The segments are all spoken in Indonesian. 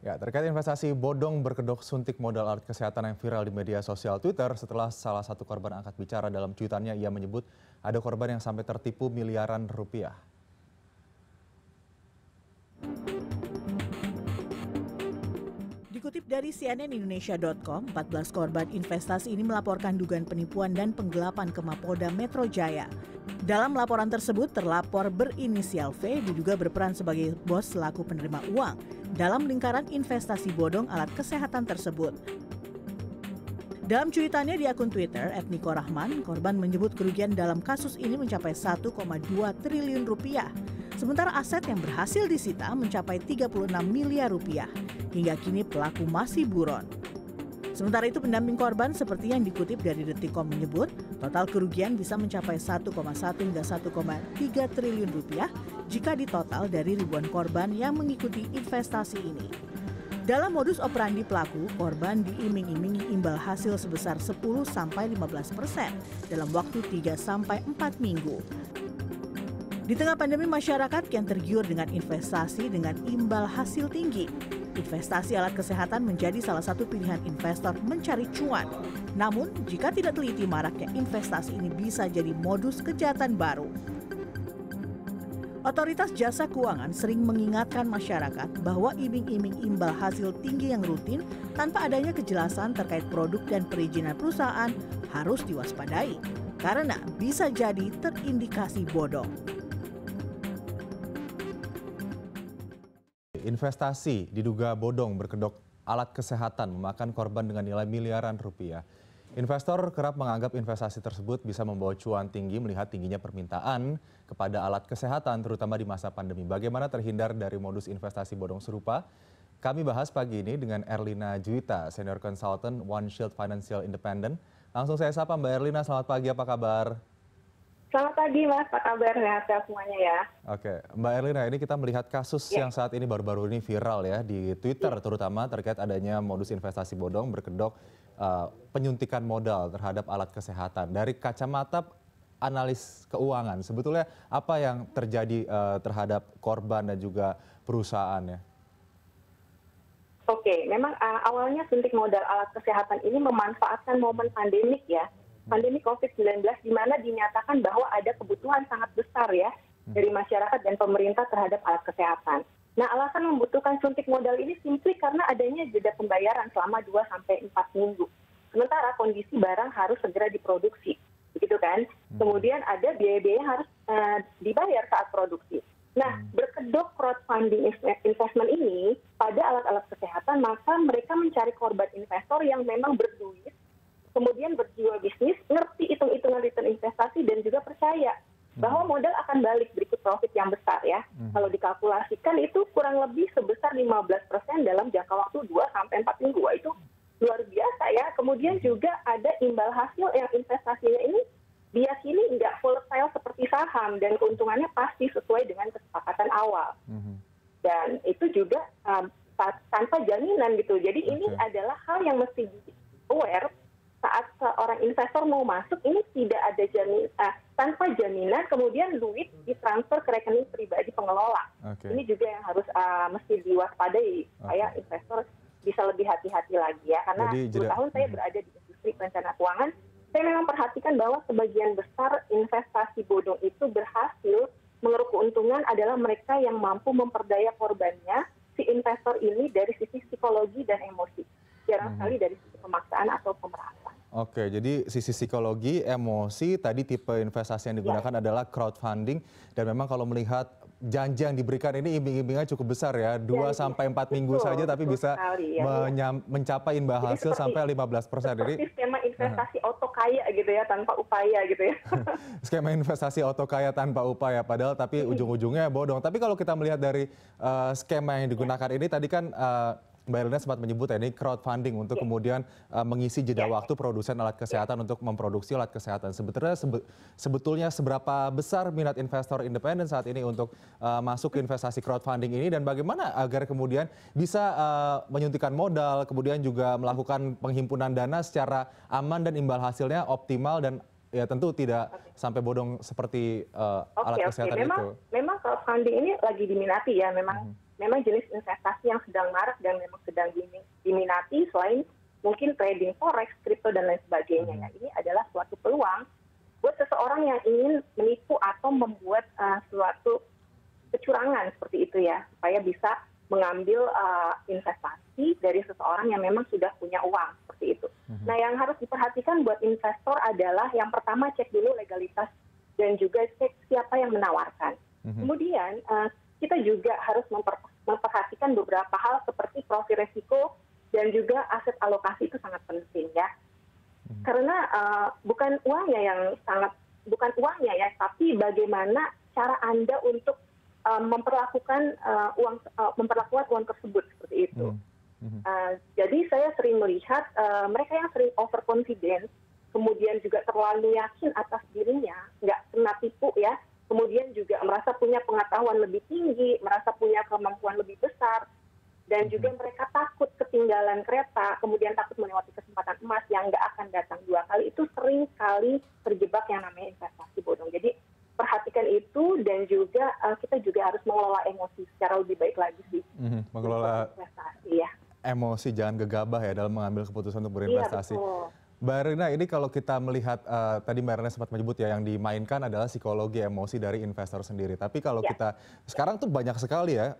Ya, terkait investasi bodong berkedok suntik modal alat kesehatan yang viral di media sosial Twitter setelah salah satu korban angkat bicara dalam cuitannya, ia menyebut ada korban yang sampai tertipu miliaran rupiah. Dikutip dari cnnindonesia.com, 14 korban investasi ini melaporkan dugaan penipuan dan penggelapan ke Mapolda Metro Jaya. Dalam laporan tersebut, terlapor berinisial V diduga berperan sebagai bos selaku penerima uang dalam lingkaran investasi bodong alat kesehatan tersebut. Dalam cuitannya di akun Twitter @nikorahman, korban menyebut kerugian dalam kasus ini mencapai 1,2 triliun rupiah. Sementara aset yang berhasil disita mencapai 36 miliar rupiah. Hingga kini pelaku masih buron. Sementara itu pendamping korban seperti yang dikutip dari Detikcom menyebut total kerugian bisa mencapai 1,1 hingga 1,3 triliun rupiah jika ditotal dari ribuan korban yang mengikuti investasi ini. Dalam modus operandi pelaku, korban diiming-imingi imbal hasil sebesar 10-15% dalam waktu 3-4 minggu. Di tengah pandemi, masyarakat kian tergiur dengan investasi dengan imbal hasil tinggi. Investasi alat kesehatan menjadi salah satu pilihan investor mencari cuan. Namun, jika tidak teliti, maraknya investasi ini bisa jadi modus kejahatan baru. Otoritas Jasa Keuangan sering mengingatkan masyarakat bahwa iming-iming imbal hasil tinggi yang rutin tanpa adanya kejelasan terkait produk dan perizinan perusahaan harus diwaspadai, karena bisa jadi terindikasi bodong. Investasi diduga bodong berkedok alat kesehatan memakan korban dengan nilai miliaran rupiah. Investor kerap menganggap investasi tersebut bisa membawa cuan tinggi melihat tingginya permintaan kepada alat kesehatan terutama di masa pandemi. Bagaimana terhindar dari modus investasi bodong serupa? Kami bahas pagi ini dengan Erlina Juwita, Senior Consultant One Shield Financial Independent. Langsung saya sapa Mbak Erlina, selamat pagi, apa kabar? Selamat pagi Mas, apa kabar? Sehat semuanya ya. Oke, Mbak Erlina, ini kita melihat kasus yang saat ini baru-baru ini viral ya di Twitter terutama terkait adanya modus investasi bodong berkedok penyuntikan modal terhadap alat kesehatan. Dari kacamata analis keuangan, sebetulnya apa yang terjadi terhadap korban dan juga perusahaannya? Oke, memang awalnya suntik modal alat kesehatan ini memanfaatkan momen pandemik ya. Pandemi COVID-19 di mana dinyatakan bahwa ada kebutuhan sangat besar ya dari masyarakat dan pemerintah terhadap alat kesehatan. Nah, alasan membutuhkan suntik modal ini simply karena adanya jeda pembayaran selama 2-4 minggu. Sementara kondisi barang harus segera diproduksi, begitu kan? Kemudian ada biaya-biaya yang harus dibayar saat produksi. Nah, berkedok crowdfunding investment ini pada alat-alat kesehatan, maka mereka mencari korban investor yang memang berduit, kemudian berjiwa bisnis, ngerti hitung-hitungan return investasi dan juga percaya bahwa modal akan balik berikut profit yang besar ya. Kalau dikalkulasikan itu kurang lebih sebesar 15% dalam jangka waktu 2-4 minggu. Wah, itu luar biasa ya. Kemudian juga ada imbal hasil yang investasinya ini diyakini nggak volatile seperti saham dan keuntungannya pasti sesuai dengan kesepakatan awal. Dan itu juga tanpa jaminan gitu. Jadi ini adalah hal yang mesti di-aware saat seorang investor mau masuk, ini tidak ada tanpa jaminan, kemudian duit ditransfer ke rekening pribadi pengelola. Ini juga yang harus mesti diwaspadai supaya investor bisa lebih hati-hati lagi ya. Karena 10 tahun saya berada di industri perencana keuangan, saya memang perhatikan bahwa sebagian besar investasi bodong itu berhasil mengeruk keuntungan adalah mereka yang mampu memperdaya korbannya, si investor ini dari sisi psikologi dan emosi. Jarang sekali dari sisi pemaksaan atau pemerasan. Oke, jadi sisi psikologi, emosi, tadi tipe investasi yang digunakan adalah crowdfunding. Dan memang kalau melihat janji yang diberikan ini iming-imingnya cukup besar ya, 2-4 minggu saja tapi bisa mencapai imbal hasil sampai 15%. Seperti skema investasi auto kaya gitu ya, tanpa upaya gitu ya. Skema investasi auto kaya tanpa upaya, padahal tapi ujung-ujungnya bodong. Tapi kalau kita melihat dari skema yang digunakan ini, tadi kan Mbak Erlina sempat menyebut ya, ini crowdfunding untuk kemudian mengisi jeda waktu produsen alat kesehatan untuk memproduksi alat kesehatan. Sebetulnya seberapa besar minat investor independen saat ini untuk masuk ke investasi crowdfunding ini dan bagaimana agar kemudian bisa menyuntikkan modal, kemudian juga melakukan penghimpunan dana secara aman dan imbal hasilnya optimal dan ya tentu tidak sampai bodong seperti alat kesehatan itu. Memang crowdfunding ini lagi diminati ya, memang memang jenis investasi yang sedang marak dan memang sedang diminati selain mungkin trading forex, kripto dan lain sebagainya. Nah, ini adalah suatu peluang buat seseorang yang ingin menipu atau membuat suatu kecurangan seperti itu ya, supaya bisa mengambil investasi dari seseorang yang memang sudah punya uang seperti itu. Nah, yang harus diperhatikan buat investor adalah yang pertama cek dulu legalitas dan juga cek siapa yang menawarkan. Kemudian kita juga harus memperhatikan beberapa hal seperti profil resiko dan juga aset alokasi itu sangat penting ya. Karena bukan uangnya ya, tapi bagaimana cara Anda untuk memperlakukan uang tersebut seperti itu. Jadi saya sering melihat mereka yang sering overconfident, kemudian juga terlalu yakin atas dirinya, nggak kena tipu ya, kemudian juga merasa punya pengetahuan lebih tinggi, merasa punya kemampuan lebih besar, dan juga mereka takut ketinggalan kereta, kemudian takut melewati kesempatan emas yang nggak akan datang dua kali, itu sering kali terjebak yang namanya investasi bodong. Jadi perhatikan itu dan juga kita juga harus mengelola emosi secara lebih baik lagi sih. Mengelola investasi ya. Emosi, jangan gegabah ya dalam mengambil keputusan untuk berinvestasi. Iya, betul. Mbak Erlina, ini kalau kita melihat, tadi Mbak Erlina sempat menyebut ya, yang dimainkan adalah psikologi emosi dari investor sendiri. Tapi kalau kita, sekarang tuh banyak sekali ya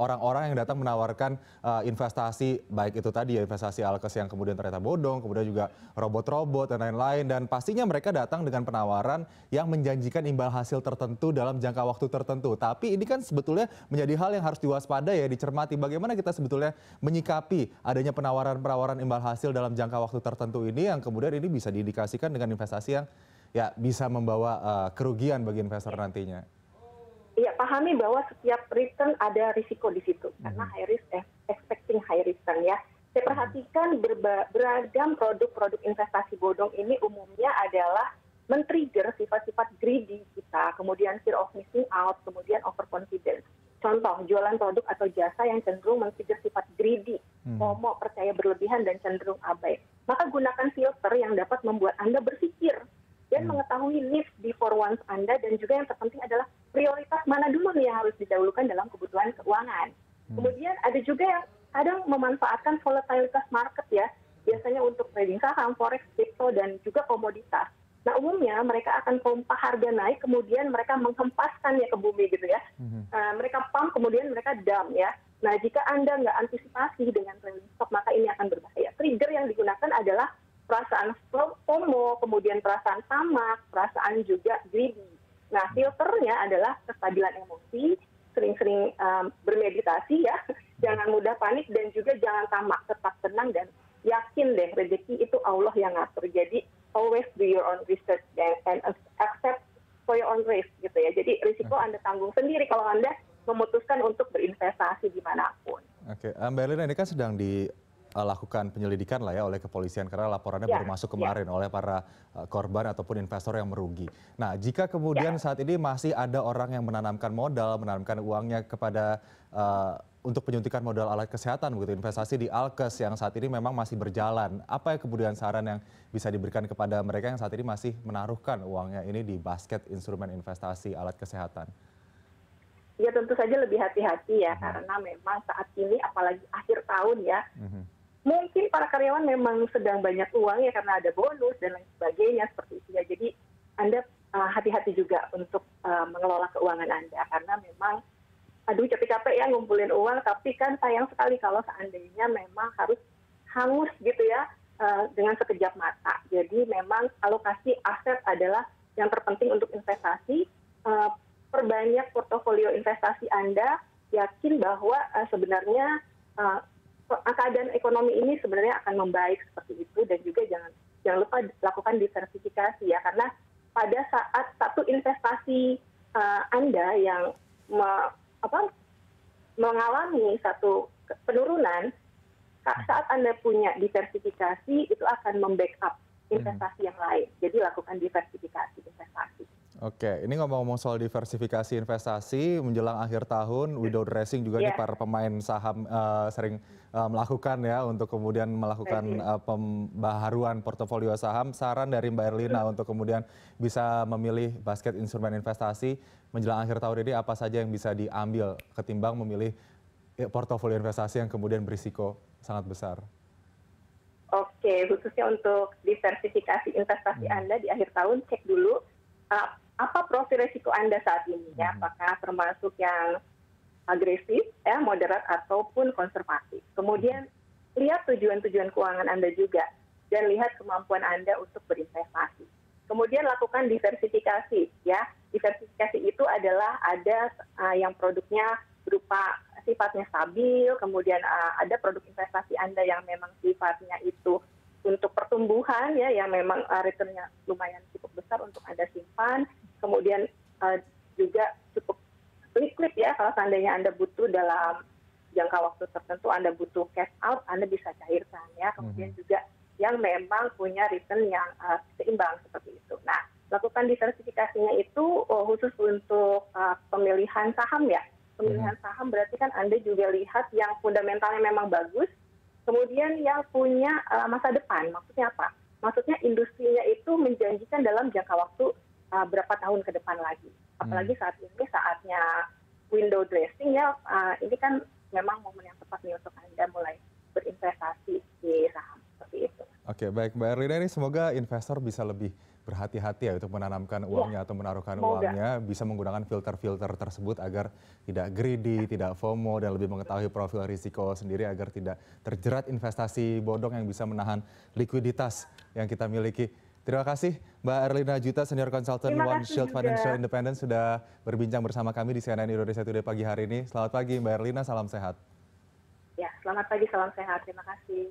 orang-orang yang datang menawarkan investasi, baik itu tadi ya investasi alkes yang kemudian ternyata bodong, kemudian juga robot-robot dan lain-lain. Dan pastinya mereka datang dengan penawaran yang menjanjikan imbal hasil tertentu dalam jangka waktu tertentu. Tapi ini kan sebetulnya menjadi hal yang harus diwaspadai ya, dicermati. Bagaimana kita sebetulnya menyikapi adanya penawaran-penawaran imbal hasil dalam jangka waktu tertentu ini, yang kemudian ini bisa diindikasikan dengan investasi yang ya bisa membawa kerugian bagi investor nantinya. Iya, pahami bahwa setiap return ada risiko di situ karena high risk expecting high return ya. Saya perhatikan beragam produk-produk investasi bodong ini umumnya adalah men-trigger sifat-sifat greedy kita, kemudian fear of missing out, kemudian overconfidence. Contoh, jualan produk atau jasa yang cenderung men-trigger sifat greedy, FOMO, percaya berlebihan dan cenderung abai. Maka gunakan filter yang dapat membuat Anda berpikir dan mengetahui live before wants Anda, dan juga yang terpenting adalah prioritas mana dulu nih yang harus didahulukan dalam kebutuhan keuangan. Kemudian ada juga yang kadang memanfaatkan volatilitas market ya, biasanya untuk trading saham, forex, kripto, dan juga komoditas. Nah, umumnya mereka akan pompa harga naik, kemudian mereka menghempaskannya ke bumi gitu ya. Mereka pump, kemudian mereka dump ya. Nah, jika Anda nggak antisipasi dengan trailing stop, maka ini akan berbahaya. Trigger yang digunakan adalah perasaan FOMO, kemudian perasaan tamak, perasaan juga greedy. Nah, filternya adalah kestabilan emosi, sering-sering bermeditasi ya, jangan mudah panik, dan juga jangan tamak, tetap tenang dan yakin deh rezeki itu Allah yang ngatur. Jadi always do your own research and accept for your own risk gitu ya. Jadi risiko Anda tanggung sendiri kalau Anda memutuskan untuk berinvestasi dimanapun. Oke, Mbak Erlina, ini kan sedang dilakukan penyelidikan lah ya oleh kepolisian karena laporannya baru masuk kemarin oleh para korban ataupun investor yang merugi. Nah, jika kemudian saat ini masih ada orang yang menanamkan modal, menanamkan uangnya kepada untuk penyuntikan modal alat kesehatan begitu, investasi di alkes yang saat ini memang masih berjalan, apa ya kemudian saran yang bisa diberikan kepada mereka yang saat ini masih menaruhkan uangnya ini di basket instrumen investasi alat kesehatan? Ya, tentu saja lebih hati-hati ya, karena memang saat ini apalagi akhir tahun ya, mungkin para karyawan memang sedang banyak uang ya karena ada bonus dan lain sebagainya seperti itu ya. Jadi Anda hati-hati juga untuk mengelola keuangan Anda, karena memang aduh capek-capek ya ngumpulin uang, tapi kan sayang sekali kalau seandainya memang harus hangus gitu ya dengan sekejap mata. Jadi memang alokasi aset adalah yang terpenting untuk investasi. Perbanyak portofolio investasi Anda, yakin bahwa sebenarnya keadaan ekonomi ini sebenarnya akan membaik seperti itu, dan juga jangan lupa lakukan diversifikasi ya, karena pada saat satu investasi Anda yang mengalami satu penurunan, saat Anda punya diversifikasi itu akan membackup investasi yang lain. Jadi lakukan diversifikasi investasi. Oke, ini ngomong-ngomong soal diversifikasi investasi menjelang akhir tahun, window dressing juga nih para pemain saham sering melakukan ya untuk kemudian melakukan pembaharuan portofolio saham. Saran dari Mbak Erlina untuk kemudian bisa memilih basket instrumen investasi menjelang akhir tahun ini apa saja yang bisa diambil ketimbang memilih portofolio investasi yang kemudian berisiko sangat besar? Oke, khususnya untuk diversifikasi investasi Anda di akhir tahun, cek dulu apa profil risiko Anda saat ini ya, apakah termasuk yang agresif, ya, moderat ataupun konservatif. Kemudian lihat tujuan-tujuan keuangan Anda juga dan lihat kemampuan Anda untuk berinvestasi. Kemudian lakukan diversifikasi ya. Diversifikasi itu adalah ada yang produknya berupa sifatnya stabil, kemudian ada produk investasi Anda yang memang sifatnya itu untuk pertumbuhan ya, yang memang returnnya lumayan cukup besar untuk Anda simpan, kemudian juga cukup liquid ya, kalau seandainya Anda butuh dalam jangka waktu tertentu, Anda butuh cash out, Anda bisa cairkan ya, kemudian juga yang memang punya return yang seimbang seperti itu. Nah, lakukan diversifikasinya itu khusus untuk pemilihan saham ya. Pemilihan saham berarti kan Anda juga lihat yang fundamentalnya memang bagus, kemudian yang punya masa depan. Maksudnya apa? Maksudnya industrinya itu menjanjikan dalam jangka waktu berapa tahun ke depan lagi. Apalagi saat ini saatnya window dressing ya, ini kan memang momen yang tepat nih untuk Anda mulai berinvestasi di saham seperti itu. Oke, baik Mbak Erlina, ini semoga investor bisa lebih berhati-hati ya untuk menanamkan uangnya atau menaruhkan uangnya, bisa menggunakan filter-filter tersebut agar tidak greedy, tidak FOMO, dan lebih mengetahui profil risiko sendiri agar tidak terjerat investasi bodong yang bisa menahan likuiditas yang kita miliki. Terima kasih Mbak Erlina Juta, Senior Consultant One Shield Financial Independence, sudah berbincang bersama kami di CNN Indonesia Today pagi hari ini. Selamat pagi Mbak Erlina, salam sehat. Ya, selamat pagi, salam sehat. Terima kasih.